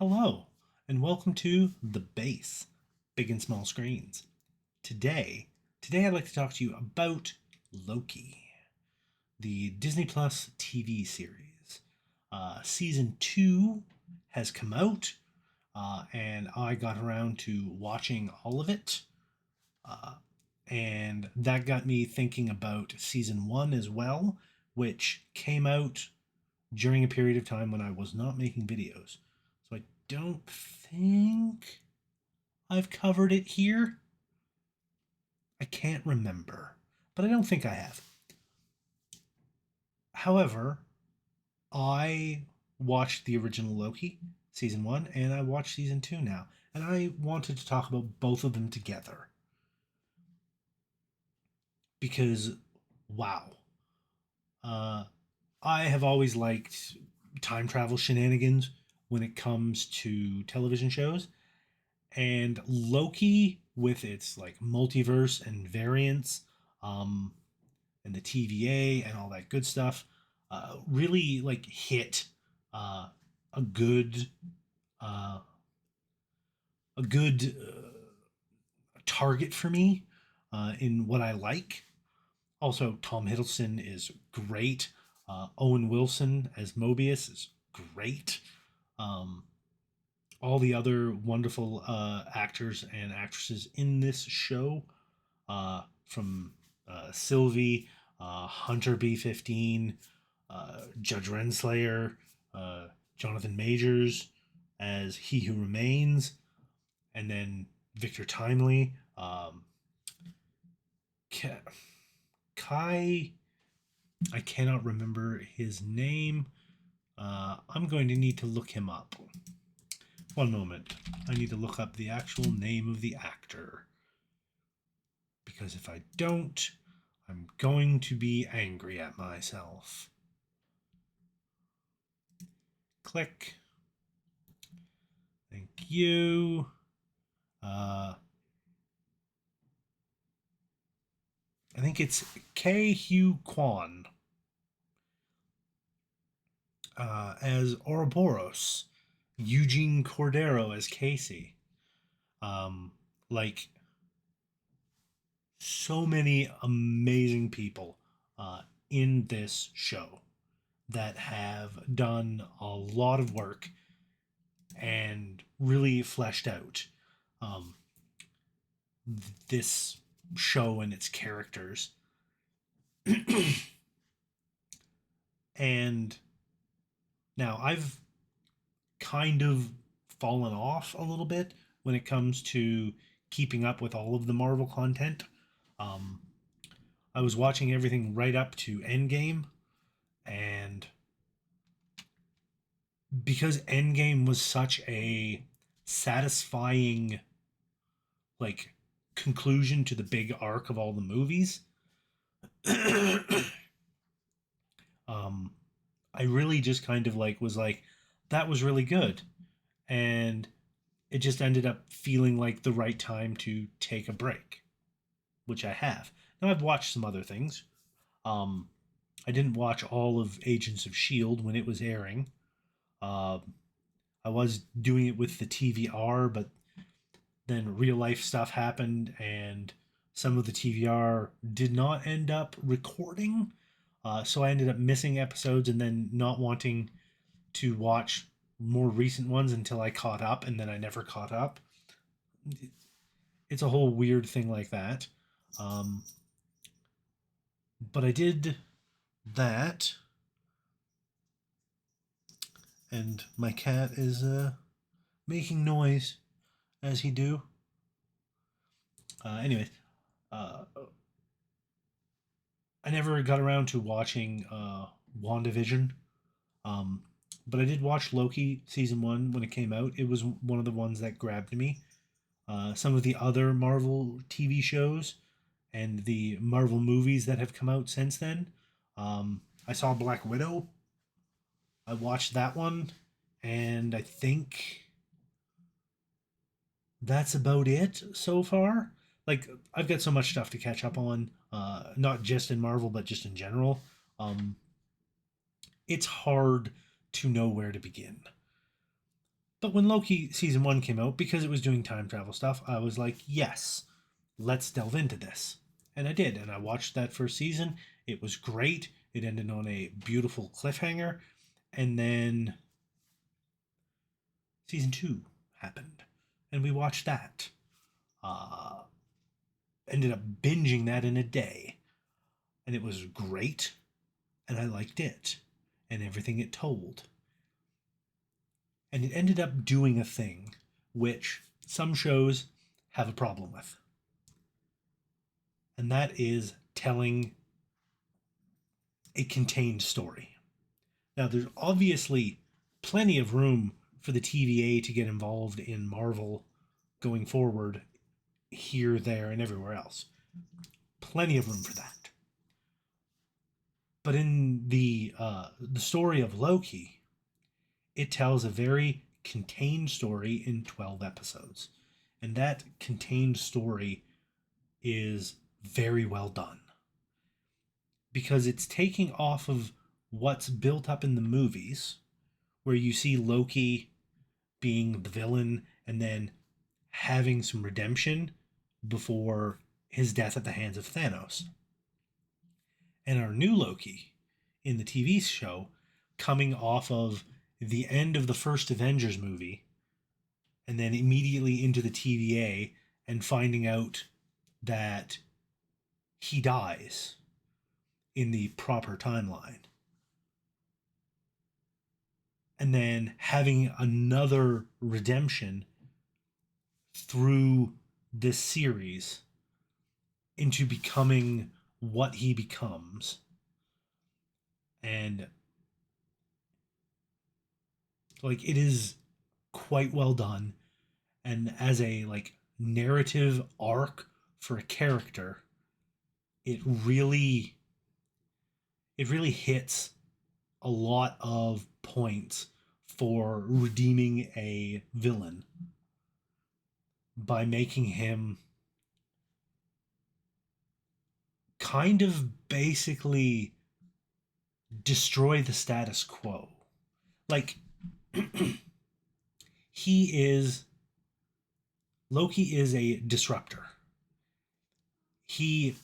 Hello, and welcome to the B.A.S S, Big and Small Screens. Today, today I'd like to talk to you about Loki, the Disney Plus TV series. Season 2 has come out, and I got around to watching all of it. Uh, and that got me thinking about season 1 as well, which came out during a period of time when I was not making videos. So I don't think I've covered it here. I can't remember, but I don't think I have. However, I watched the original Loki season 1 and I watched season 2 now, and I wanted to talk about both of them together because wow. Uh I have always liked time travel shenanigans when it comes to television shows, and Loki with its like multiverse and variants, um, and the TVA and all that good stuff, really like hit uh, a good uh, target for me in what I like. Also, Tom Hiddleston is great. Owen Wilson as Mobius is great. Um, all the other wonderful actors and actresses in this show, from Sylvie, Hunter B15, Judge Renslayer, Jonathan Majors as He Who Remains, and then Victor Timely, Kai. I cannot remember his name. I'm going to need to look him up. One moment. I need to look up the actual name of the actor. Because if I don't, I'm going to be angry at myself. Click. Thank you. I think it's K. Hugh Kwan as Ouroboros, Eugene Cordero as Casey. Um, like so many amazing people in this show that have done a lot of work and really fleshed out um, this show and its characters. And now I've kind of fallen off a little bit when it comes to keeping up with all of the Marvel content. Um, I was watching everything right up to Endgame, and because Endgame was such a satisfying like conclusion to the big arc of all the movies, um, I really just kind of like was like, that was really good, and it just ended up feeling like the right time to take a break, which I have. Now I've watched some other things. Um, I didn't watch all of Agents of Shield when it was airing. Uh, I was doing it with the TVR, but then real life stuff happened, and some of the TVR did not end up recording. So I ended up missing episodes and then not wanting to watch more recent ones until I caught up, and then I never caught up. It's a whole weird thing like that. Um, but I did that, and my cat is making noise as he do. Anyways, uh, I never got around to watching WandaVision. Um, but I did watch Loki season 1 when it came out. It was one of the ones that grabbed me. Some of the other Marvel TV shows and the Marvel movies that have come out since then. I saw Black Widow. I watched that one, and I think that's about it so far. Like, I've got so much stuff to catch up on, not just in Marvel, but just in general. Um, it's hard to know where to begin. But when Loki season 1 came out, because it was doing time travel stuff, I was like, yes, let's delve into this. And I did. And I watched that first season. It was great. It ended on a beautiful cliffhanger. And then season 2 happened. And we watched that. Uh, Ended up binging that in a day. And it was great. And I liked it and everything it told. And it ended up doing a thing which some shows have a problem with. And that is telling a contained story. Now, there's obviously plenty of room for the TVA to get involved in Marvel going forward, here, there, and everywhere else. Plenty of room for that. But in the story of Loki, it tells a very contained story in 12 episodes. And that contained story is very well done because it's taking off of what's built up in the movies, where you see Loki being the villain and then having some redemption before his death at the hands of Thanos. And our new Loki in the TV show, coming off of the end of the first Avengers movie and then immediately into the TVA and finding out that he dies in the proper timeline. And then having another redemption through this series into becoming what he becomes. And like it is quite well done, and as a like narrative arc for a character, it really it really hits a lot of points for redeeming a villain by making him kind of basically destroy the status quo. Like he is Loki is a disruptor. He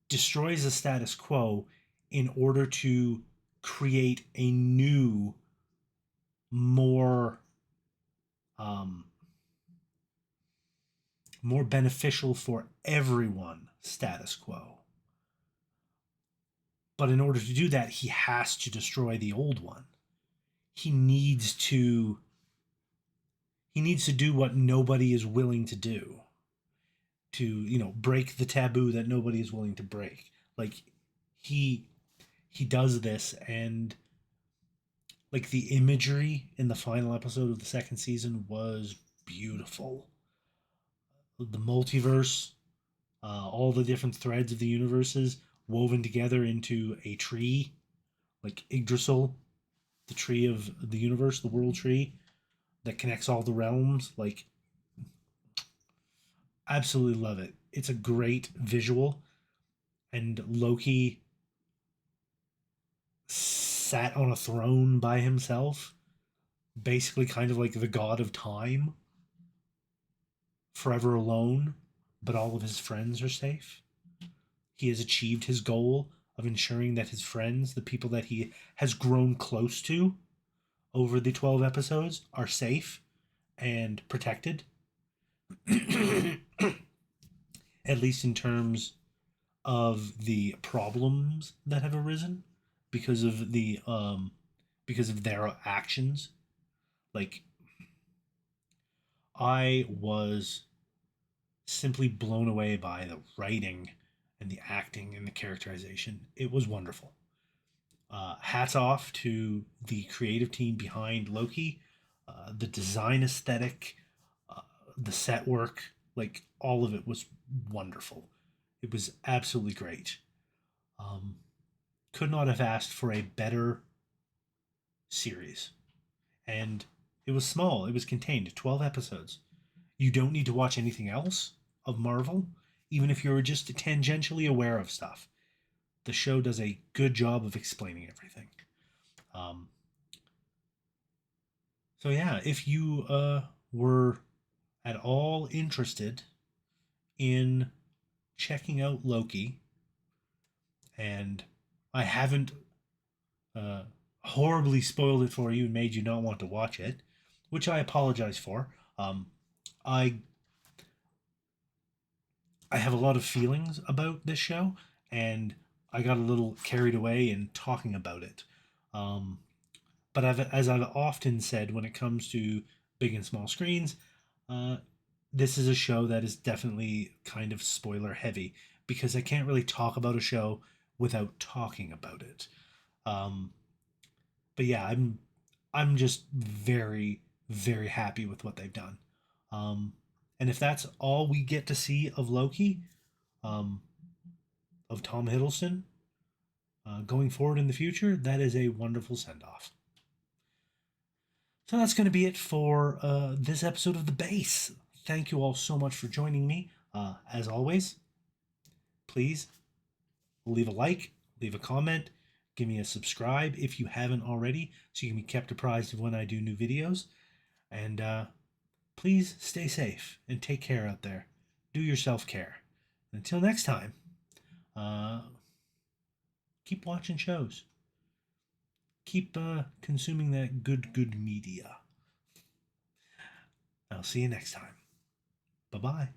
destroys the status quo in order to create a new, more um, more beneficial for everyone status quo. But in order to do that, he has to destroy the old one. He needs to he needs to do what nobody is willing to do, to, break the taboo that nobody is willing to break. Like he he does this, and like the imagery in the final episode of the second season was beautiful. The multiverse, all the different threads of the universes woven together into a tree, like Yggdrasil, the tree of the universe, the world tree that connects all the realms. Like, absolutely love it. It's a great visual, and Loki sat on a throne by himself, basically kind of like the god of time, forever alone, but all of his friends are safe. He has achieved his goal of ensuring that his friends, the people that he has grown close to over the 12 episodes, are safe and protected. At least in terms of the problems that have arisen because of their actions. Like, I was simply blown away by the writing and the acting and the characterization. It was wonderful. Hats off to the creative team behind Loki, the design aesthetic, uh, the set work, like all of it was wonderful. It was absolutely great. Um, could not have asked for a better series. And it was small, it was contained, 12 episodes. You don't need to watch anything else of Marvel, even if you're just tangentially aware of stuff. The show does a good job of explaining everything. Um, So yeah, if you were at all interested in checking out Loki, and I haven't uh, horribly spoiled it for you and made you not want to watch it, which I apologize for. I I have a lot of feelings about this show, and I got a little carried away in talking about it. Um, but as I've often said, when it comes to big and small screens, uh, this is a show that is definitely kind of spoiler heavy because I can't really talk about a show without talking about it. Um, but yeah, I'm just very very happy with what they've done. Um, and if that's all we get to see of Loki, um, of Tom Hiddleston going forward in the future, that is a wonderful send off. So that's going to be it for this episode of The Base. Thank you all so much for joining me. As always, please leave a like, leave a comment, give me a subscribe if you haven't already, so you can be kept apprised of when I do new videos. And please stay safe and take care out there. Do your self care. Until next time, uh, keep watching shows. Keep consuming that good media. I'll see you next time. Bye bye.